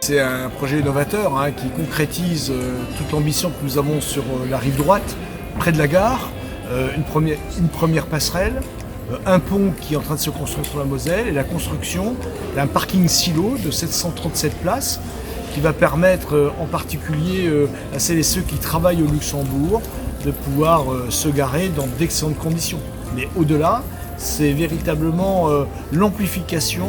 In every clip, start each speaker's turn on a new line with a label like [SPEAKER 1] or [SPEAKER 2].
[SPEAKER 1] C'est un projet novateur qui concrétise toute l'ambition que nous avons sur la rive droite, près de la gare, une première passerelle, un pont qui est en train de se construire sur la Moselle et la construction d'un parking silo de 737 places qui va permettre en particulier à celles et ceux qui travaillent au Luxembourg de pouvoir se garer dans d'excellentes conditions. Mais au-delà, c'est véritablement l'amplification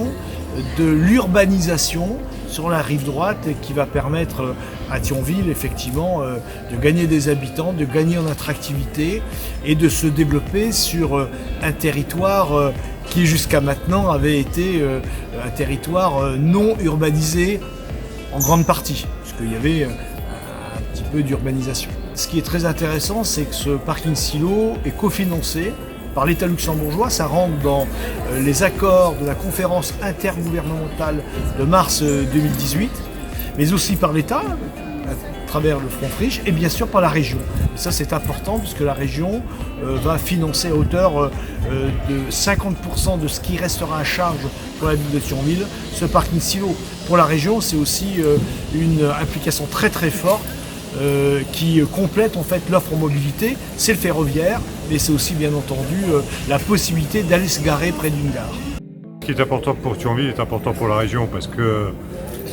[SPEAKER 1] de l'urbanisation sur la rive droite et qui va permettre à Thionville effectivement de gagner des habitants, de gagner en attractivité et de se développer sur un territoire qui jusqu'à maintenant avait été un territoire non urbanisé en grande partie, puisqu'il y avait un petit peu d'urbanisation. Ce qui est très intéressant, c'est que ce parking silo est cofinancé par l'État luxembourgeois. Ça rentre dans les accords de la conférence intergouvernementale de mars 2018, mais aussi par l'État, à travers le Front Friche, et bien sûr par la région. Et ça c'est important puisque la région va financer à hauteur de 50% de ce qui restera à charge pour la ville de Thionville, ce parking silo. Pour la région, c'est aussi une implication très très forte qui complète en fait l'offre en mobilité. C'est le ferroviaire, mais c'est aussi bien entendu la possibilité d'aller se garer près d'une gare.
[SPEAKER 2] Ce qui est important pour Thionville est important pour la région parce que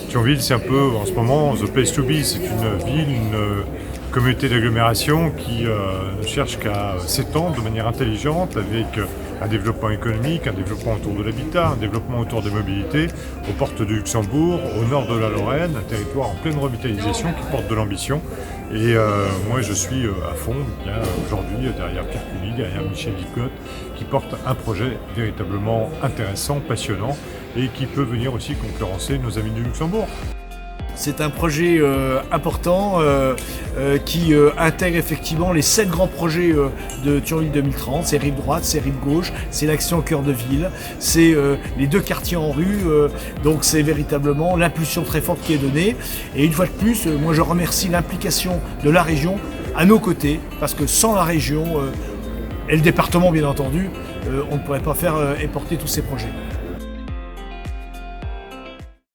[SPEAKER 2] Thionville c'est un peu en ce moment the place to be. C'est une ville, une communauté d'agglomération qui ne cherche qu'à s'étendre de manière intelligente avec un développement économique, un développement autour de l'habitat, un développement autour des mobilités, aux portes du Luxembourg, au nord de la Lorraine, un territoire en pleine revitalisation qui porte de l'ambition. Et moi je suis à fond aujourd'hui derrière Pierre Cuny, derrière Michel Licotte, qui porte un projet véritablement intéressant, passionnant et qui peut venir aussi concurrencer nos amis du Luxembourg.
[SPEAKER 1] C'est un projet important qui intègre effectivement les 7 grands projets de Thionville 2030. C'est rive droite, c'est rive gauche, c'est l'action au cœur de ville, c'est les 2 quartiers en rue. Donc c'est véritablement l'impulsion très forte qui est donnée. Et une fois de plus, moi je remercie l'implication de la région à nos côtés, parce que sans la région et le département bien entendu, on ne pourrait pas faire et porter tous ces projets.